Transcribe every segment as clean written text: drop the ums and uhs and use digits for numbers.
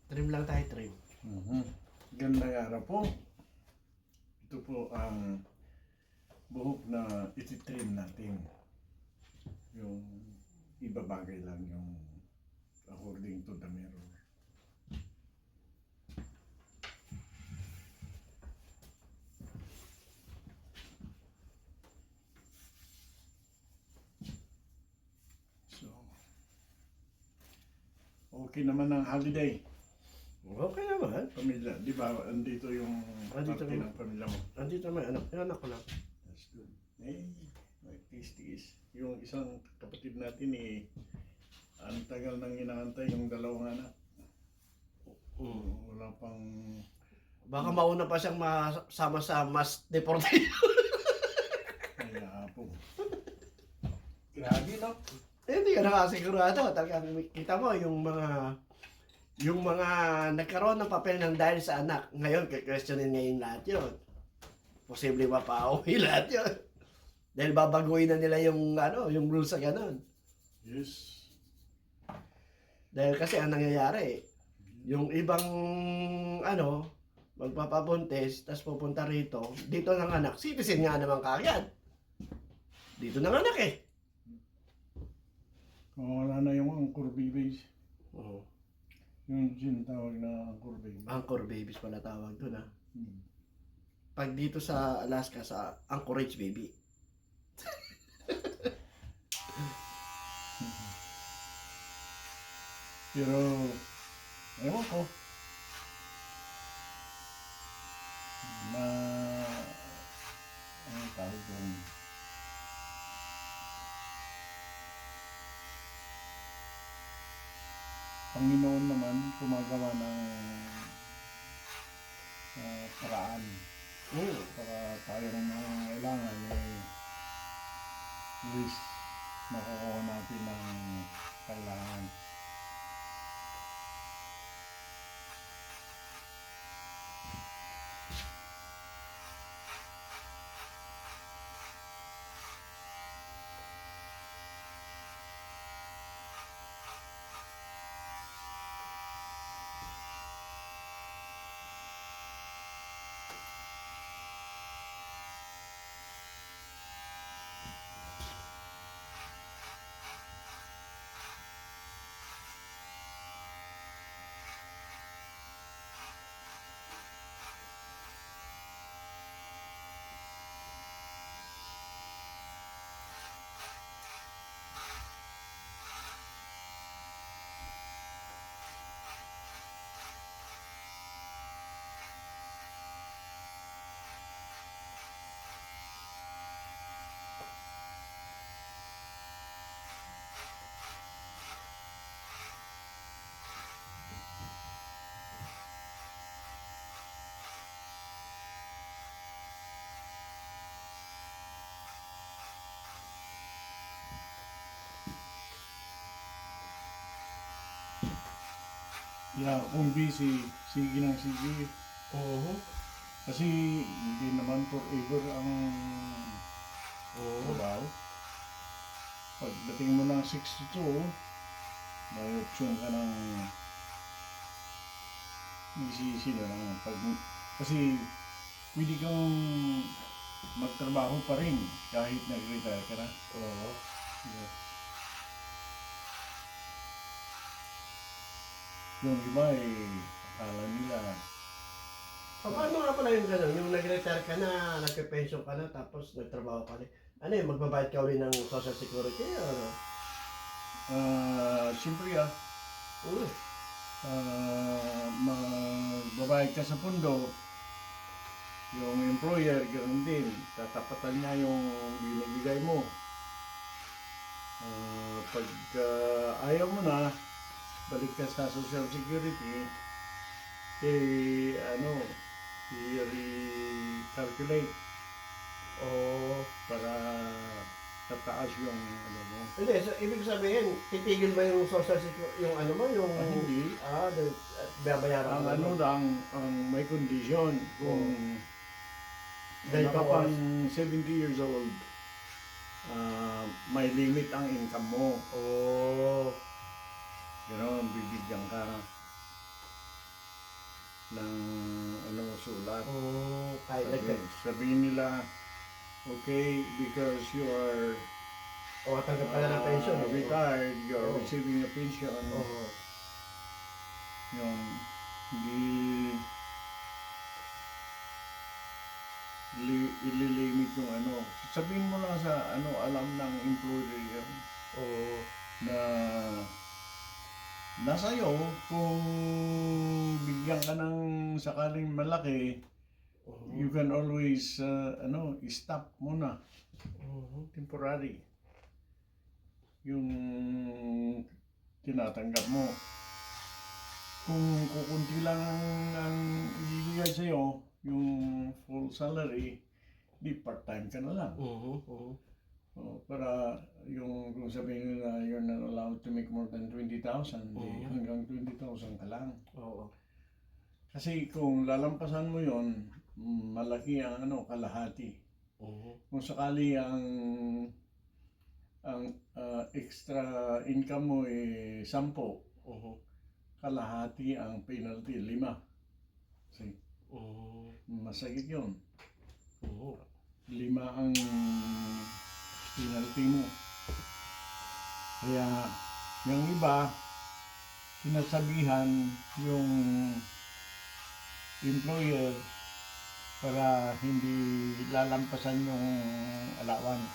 Trim lang tayo, trim. Gandang araw po. Ito po ang buhok na ititrim natin. Yung ibabagay lang yung according to the mirror. So, okay naman ang holiday. Okay naman. Pamilya, di ba? Andito yung Andito parte naman. ng pamilya mo. Andito naman, yung anak ko lang. That's good. Tiis-tiis. Yung isang kapatid natin ang tagal nang inaantay yung dalawang anak. Wala pang... Baka mauna pa siyang masama sa mass deportation. Kaya po. Grabe, no? Hindi ka nakasigurado. Talagang kita mo yung mga nagkaroon ng papel ng dahil sa anak. Ngayon, questionin ngayon lahat yun. Posible ba pa-uwi lahat yun? Dahil babaguhin na nila yung rules sa ganun. Yes. Dahil kasi ang nangyayari, yung ibang magpapabuntis, tapos pupunta rito, dito ng anak, citizen nga naman kaagad. Dito ng anak eh. Kung wala na yung anchor babies. Oo. Yung tawag na anchor baby. Anchor babies pala tawag doon ah. Pag dito sa Alaska, sa Anchorage baby. Pero, ewan ko. Ano tawag doon? Panginoon naman gumagawa ng paraan para tayong mga kailangan at least makukuha natin ng kailangan. Yeah, kung busy, sige ng sige. Oo. Kasi hindi naman forever ang trabaho. Pagdating mo ng 62, may option ka ng easy na lang. Kasi pwede kang magtrabaho pa rin kahit nag-retire ka na. Oo. Yes. Yung iba akala nila. Paano nga pala yung gano'n? Yung nag-retire ka na, nagpe-pension ka na, tapos nagtrabaho ka na. Ano yun, magbabayad ka uli ng Social Security o ano? Siyempre Uy. magbabayad ka sa pundo, yung employer, ganoon din, tatapatan niya yung binibigay mo. Pag ayaw mo na, balik ka sa Social Security, i-recalculate para tataas yung mo. Hindi, so, ibig sabihin, titigil ba yung Social Security, yung Hindi. babayaran Ang mo? ang may condition kung Dahil ka pa pang 70 years old, may limit ang income mo. Oo. Gano'n, bibigyan ka. ng ano, sulat. Kahit Sabihin nila, okay, because you are tanggap ka na ng pension. retired, you are Oo. receiving a pension. Oo. Yun, hindi ililimit yung ano. Sabihin mo lang sa ano, alam ng employer yan Oo. na nasa iyo kung bigyan ka ng sakaling malaki, you can always ano, stop muna temporary yung tinatanggap mo. Kung kukunti lang ang ibibigay sa iyo, yung full salary, di part-time ka na lang. Para yung kung sabihin nila you're not allowed to make more than 20,000, di hanggang 20,000 ka lang. Oo. Kasi kung lalampasan mo yon, malaki ang ano, kalahati. Kung sakali ang extra income mo 10, kalahati ang penalty 5. Kasi masakit yun. 5 ang penalty mo. Kaya yung iba, sinasabihan yung employer para hindi lalampasan yung allowance.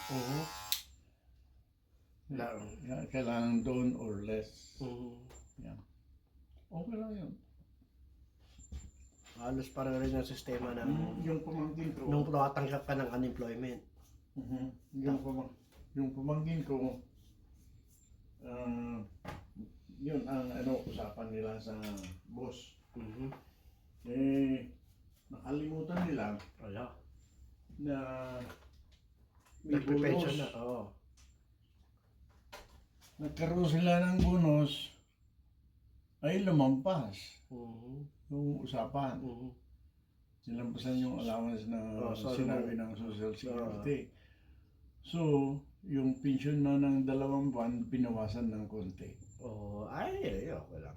Kailangan doon or less. Yan. Okay lang yun. Halos parang rin ang sistema ng Yung pamangkin ko. nung nakatanggap ka ng unemployment. Yung pamangkin ko, yun ang ano, usapan nila sa boss. Eh, nakalimutan nila Wala. na may Nagpe-pension bonus. na. Oo. Nagkaroon sila ng bonus, ay lumampas yung usapan. Sinampasan yung allowance na sinabi ng Social Security. So, yung pension na ng 2 buwan, pinawasan ng konti. Ay, okay lang.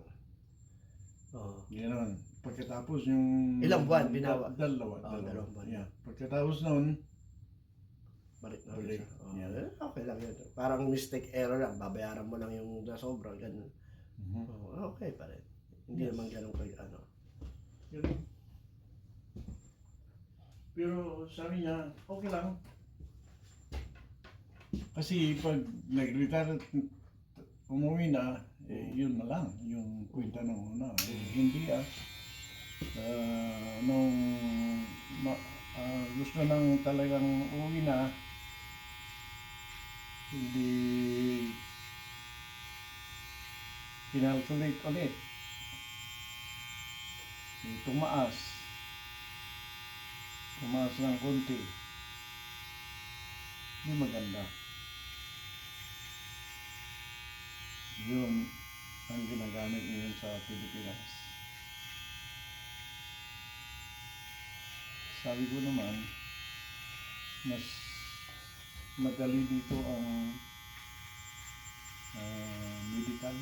Gano'n. Pagkatapos yung... Ilang buwan binawa? Dalawa. Dalawang buwan. Yeah. Pagkatapos nun, Balik na Balik. siya. Okay lang yun. Parang mistake error lang. Babayaran mo lang yung nasobra. Ganun. Okay pa rin. Hindi Yes. naman ganun kay ano. Ganun. Pero sabi niya, okay lang. Kasi pag nag-retire at umuwi na, yun na lang, yung kwenta ng una. Hindi nung gusto nang talagang uwi na, hindi kinalculate ulit. Tumaas ng konti. Hindi maganda. Yun ang ginagamit ngayon sa Pilipinas. Sabi ko naman, mas madali dito ang medical.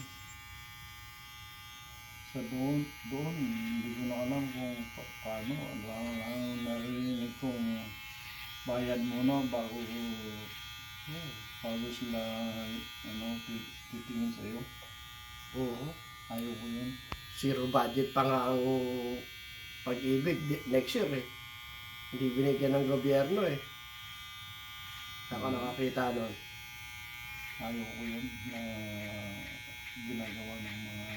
Sa doon, hindi ko na alam kung paano. Ang narinig kong bayad muna bago sila titingin sa'yo. Ayaw ko yun. Zero budget pa nga ang pag-ibig next year eh. Hindi binigyan ng gobyerno eh. Saka nakakita nun. Ayaw ko yun na ginagawa ng mga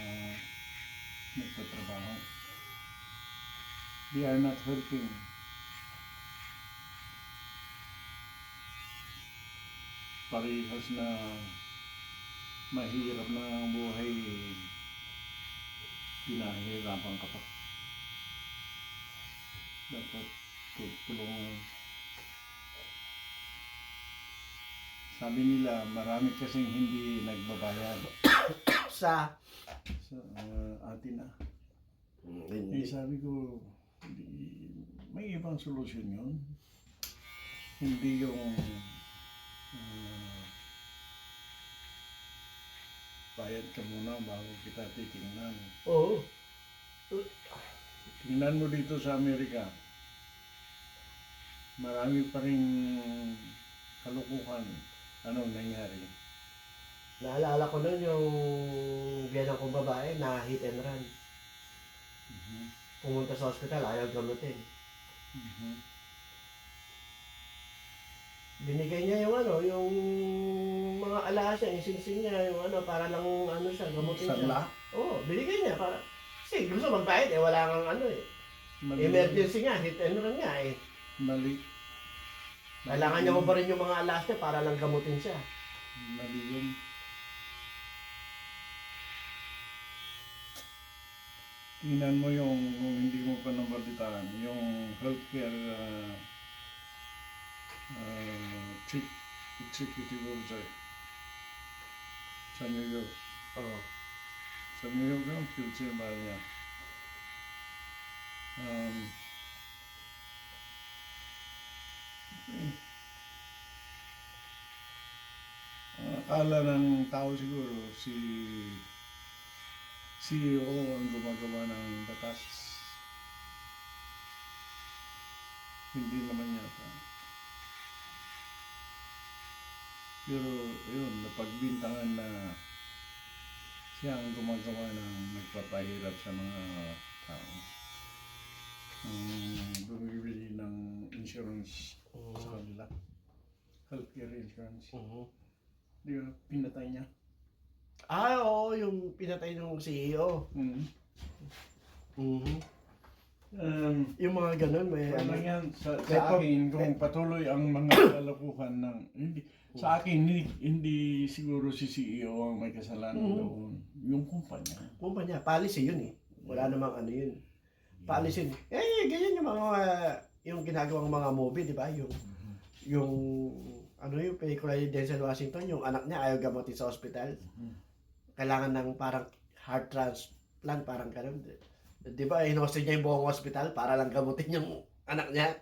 nagtatrabaho. They are not helping. Parehas na mahirap na ang buhay, pinahirapan ka pa. Dapat tulungan. Sabi nila, marami kasing hindi nagbabayad Sa atin na. hindi. Sabi ko, may ibang solusyon yun. Hindi yung bayad ka muna bago kita titingnan. Oo. tingnan mo dito sa Amerika, marami pa rin kalukuhan. Ano nangyari? Naalala ko nun yung biyanang kong babae na hit and run. Mhm. Pumunta sa hospital, ayaw gamutin. Mhm. Binigay niya yung ano, yung mga alahas niya, isinsing niya, yung ano, para lang ano siya, gamutin siya. Sanla? Oo, binigay niya para. Kasi gusto magbayad eh, wala kang ano eh. Mali. Emergency nga, hit and run nga eh. Mali. Kailangan niya pa rin yung mga alahas niya para lang gamutin siya. Mali yun. Tingnan mo yung, kung hindi mo pa nabalitaan, yung healthcare chief executive officer sa New York. Oo. Sa New York yung future ba niya? Akala ng tao siguro si CEO ang gumagawa ng batas. Hindi naman yata. Pero yun, napagbintangan na siya ang gumagawa ng nagpapahirap sa mga tao. Bumibili ng insurance sa kanila. Healthcare insurance. Di ba? Pinatay niya. Ah, oo, yung pinatay ng CEO. Yung mga ganun, may Ano ano. yan, sa May akin, kung patuloy ang mga kalokohan ng, hindi, sa akin, hindi siguro si CEO ang may kasalanan doon. Yung kumpanya. Kumpanya, policy yun eh. Wala namang ano yun. Policy yun. Ganyan yung mga, yung ginagawang mga movie, di ba? Yung ano yung pelikula ni Denzel Washington, yung anak niya ayaw gamutin sa ospital. Kailangan ng parang heart transplant, parang ganun. Di ba, inostin niya yung buong ospital para lang gamutin yung anak niya.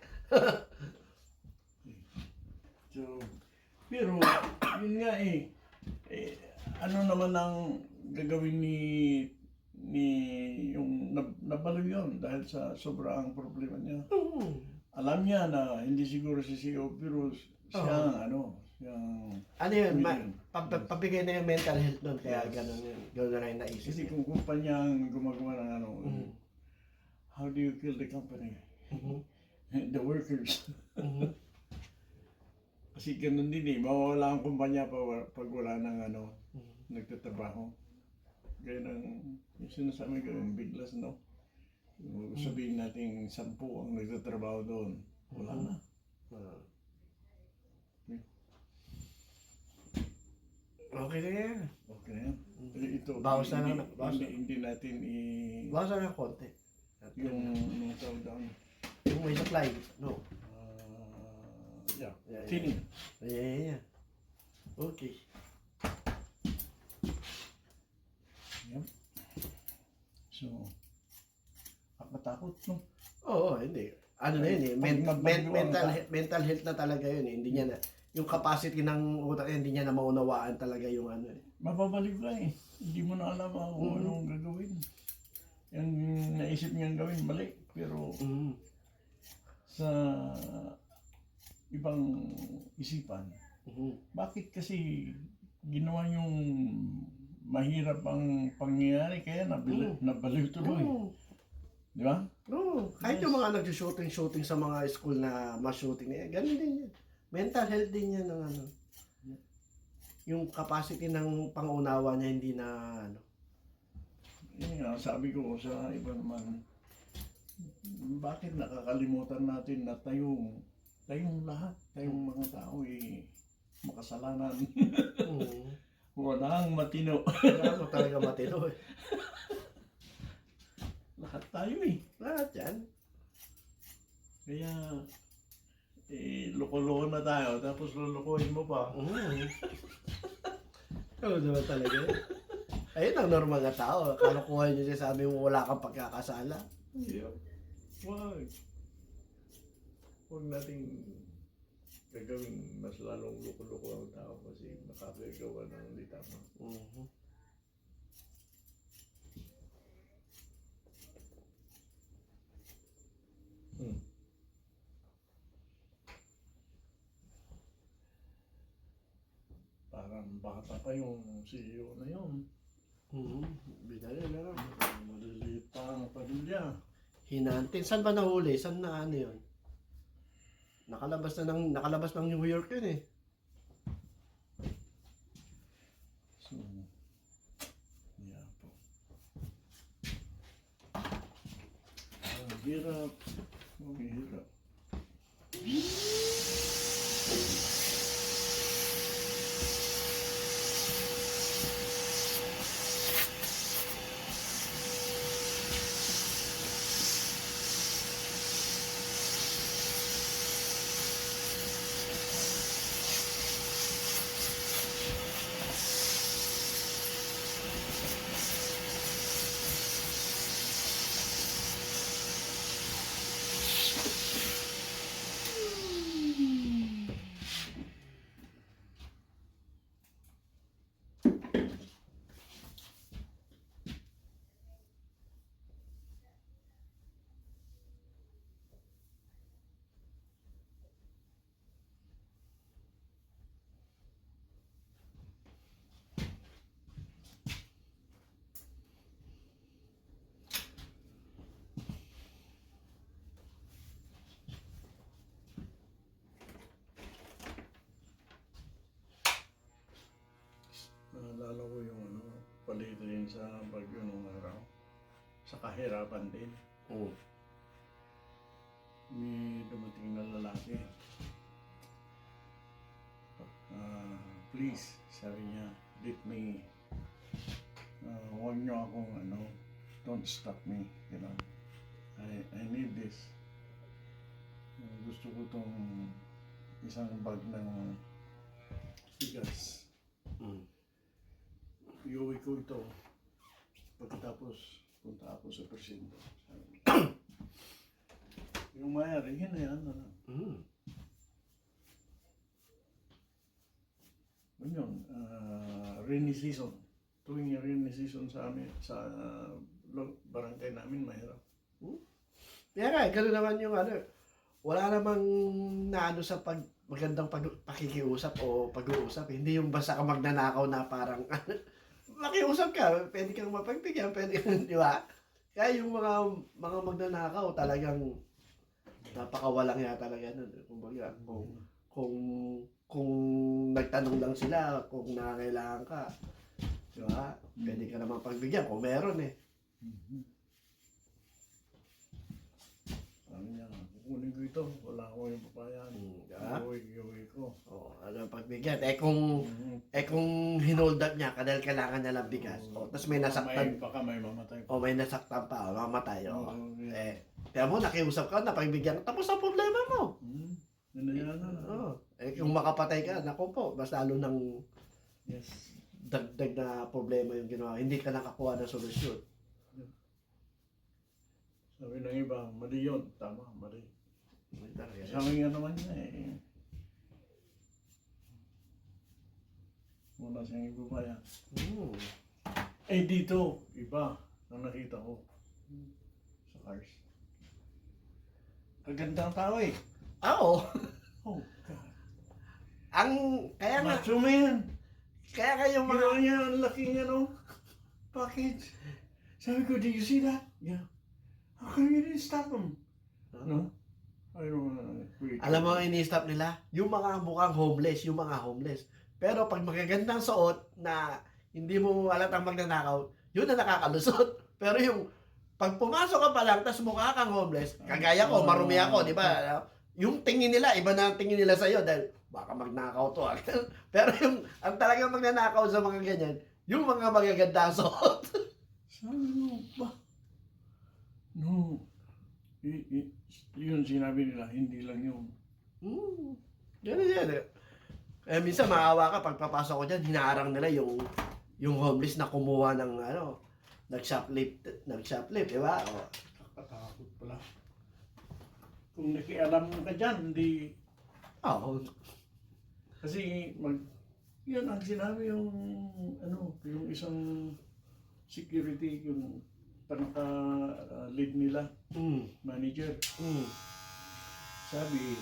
So, pero, yun nga ano naman ang gagawin ni yung nabalo yun dahil sa sobrang problema niya. Alam niya na hindi siguro si CEO, pero siya siyang Ano yun, pabigay na yung mental health nun, kaya ganun yun. Ganun na rin naisip kasi niya. kung kumpanya ang gumagawa ng how do you kill the company? The workers. Kasi ganun din mawawala ang kumpanya pag wala ng nagtatrabaho. Gaya ng yung sinasabi ko, yung biglas, sabihin natin 10 ang nagtatrabaho doon. Wala na. Okay na yan. Okay na yan. Pero ito, Bawas na lang. hindi natin Bawas na lang konti. yung tawag doon. Yung may supply, no? Yeah. Yeah. Thinning. Yeah. Okay. Yep. So, kapatakot, no? Oo, hindi. Ano na yun eh. Mental health na talaga yun eh. Hindi niya na, yung capacity ng utak niya, hindi niya na maunawaan talaga yung ano eh. Mababalik ka Hindi mo na alam kung anong gagawin. Yung naisip niyang gawin, mali. Pero sa ibang isipan, bakit kasi ginawa yung mahirap ang pangyayari kaya nabaliw tuloy. Di ba? No, kahit yung mga nag-shooting sa mga school na mass shooting na yan, ganun din yan. Mental health din yan ng ano. Yung capacity ng pangunawa niya hindi na ano. Yun nga, sabi ko sa iba naman, bakit nakakalimutan natin na tayong lahat, tayong mga tao makasalanan. Walang matino. Kaya mo talaga matino eh. Lahat tayo Lahat yan. Kaya, loko-loko na tayo, tapos lulukohin mo pa. Ano naman talaga yan? Ayun ang normal na tao. Kalukuhan niyo siya, sabi mo wala kang pagkakasala. Yeah. Huwag nating gagawin mas lalong loko-loko ang tao kasi makakagawa ng hindi tama. Hmm. Parang bata pa yung CEO na yun. Bidali na lang. Maliliit pa ang pamilya. Hinantin. Saan ba nahuli? Saan na ano yun? Nakalabas ng New York yun eh. So, yeah po. Ang hirap. Ang hirap. Naalala ko yung palit rin sa bagyo nung araw. Sa kahirapan din. Oo. May dumating na lalaki. Please, sabi niya, let me, huwag niyo akong don't stop me, you know. I need this. Gusto ko tong isang bag ng bigas. Iuwi ko ito. Pagkatapos, punta ako sa presinto. Yung mayari, hinayaan na lang. Yun, rainy season. Tuwing rainy season sa amin, sa barangay namin, mahirap. Kaya nga, gano'n naman yung wala namang naano sa magandang pakikiusap o pag-uusap. Hindi yung basta ka magnanakaw na parang makiusap ka, pwede kang mapagbigyan, pwede kang, di ba? Kaya yung mga magnanakaw talagang napakawalang ya talaga nun. Kumbaga, kung nagtanong lang sila kung nangangailangan ka, di ba? Pwede ka naman pagbigyan kung meron eh. Sabi niya, kukunin ko ito, wala ko yung papayan. Iuwi ko. Ano pagbigyan? Kung hinold up niya, dahil kailangan niya lang bigas. Tapos may nasaktan. Baka may mamatay. May nasaktan pa, mamatay. Yeah. Kaya mo, nakiusap ka, napagbigyan, tapos ang problema mo. Hinayaan na. Kung makapatay ka, naku po, mas lalo nang Yes. dagdag na problema yung ginawa. Hindi ka nakakuha ng solusyon. Sabi ng iba, mali yun. Tama, mali. Talaga. Sabi nga naman niya wala siyang ibabayan. Dito, iba ang nakita ko sa cars. Kaganda ang tao eh. Oo. Oh, God. Kaya nga, Macho man. kaya nga yung mga... Ginawa niya ang laking package. Sabi ko, do you see that? Yeah. How come you didn't stop him? No? I don't wanna... Alam mo ang ini-stop nila? Yung mga mukhang homeless, yung mga homeless. Pero pag magagandang suot na hindi mo halatang magnanakaw, yun na nakakalusot. Pero yung pag pumasok ka pa lang, tas mukha kang homeless, kagaya ko, marumi ako, di ba? Yung tingin nila, iba na ang tingin nila sa'yo dahil baka magnakaw to. Pero yung ang talagang magnanakaw sa mga ganyan, yung mga magagandang suot. Sabi mo, ba? No. Yun sinabi nila, hindi lang yun. Yan. Minsan maawa ka, pag papasok ko dyan, hinaharang nila yung homeless na kumuha ng nag-shoplift, di ba? Nakatakot pala. Kung nakialam ka dyan, hindi... Kasi yun ang sinabi yung yung isang security, yung panaka-lead nila, manager. Sabi,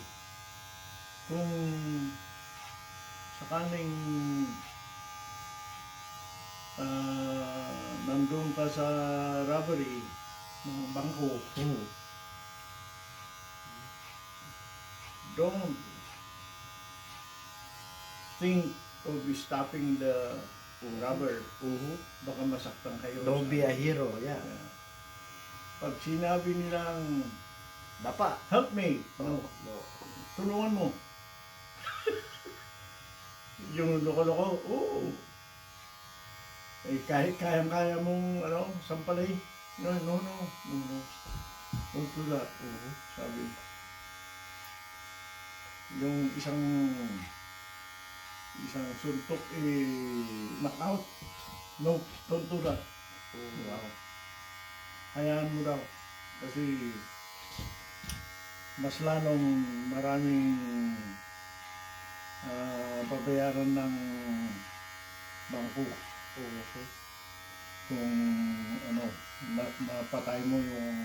kung sakaling nandun ka sa robbery ng bangko, don't think of stopping the robber. Baka masaktan kayo. Don't be a hero, yeah. Yeah. Pag sinabi nilang, Dapa. help me, No. tulungan mo. Yung loko-loko, oo. Eh, kahit kayang-kaya mong, sampalay. No. Don't do that. Sabi. Yung isang suntok, knock-out. No, don't do that. Wow. Hayaan mo daw. Kasi mas lalong maraming babayaran ng bangko kung mapatay mo yung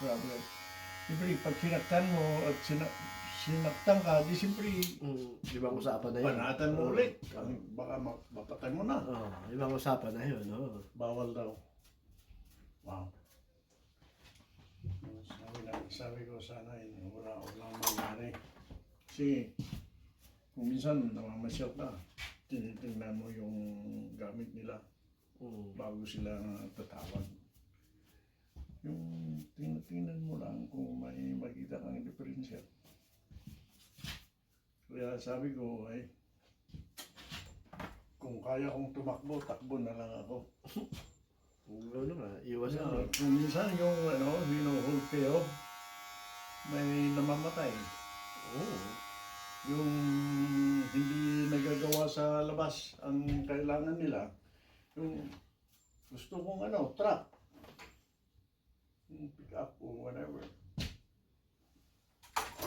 robber. Siyempre, pag sinaktan mo at sinaktan ka, di siyempre Ibang usapan na yun. panatan mo ulit. Baka mapatay mo na. Ibang usapan na yun. Bawal daw. Wow. Sabi ko sana walang mangyari. Kasi kung minsan namamasyal ka, tinitingnan mo yung gamit nila bago sila tatawag. Yung tingnan mo lang kung may makita kang diferensya. Kaya sabi ko ay kung kaya kong tumakbo, takbo na lang ako. Ano nga, iwas Yeah, na. kung minsan yung hinuhold kayo, may namamatay. Yung hindi nagagawa sa labas ang kailangan nila, yung gusto kong truck, yung pick up o whatever.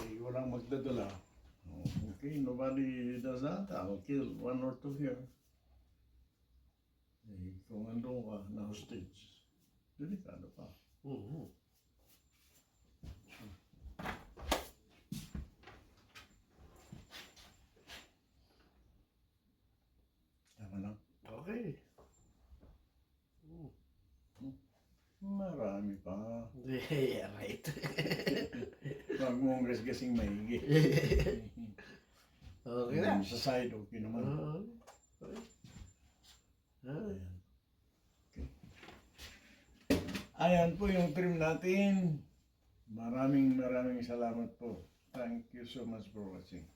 Eh, walang magdadala. Okay, nobody does that. I'll kill one or two here. Eh, kung andun ka na hostage, delikado pa. Tama lang. Okay. Marami pa. Yeah, right. Huwag mong gasgasing maigi. Okay na. Sa side, okay naman. Ayan. Okay. Ayan po yung trim natin. Maraming salamat po. Thank you so much for watching.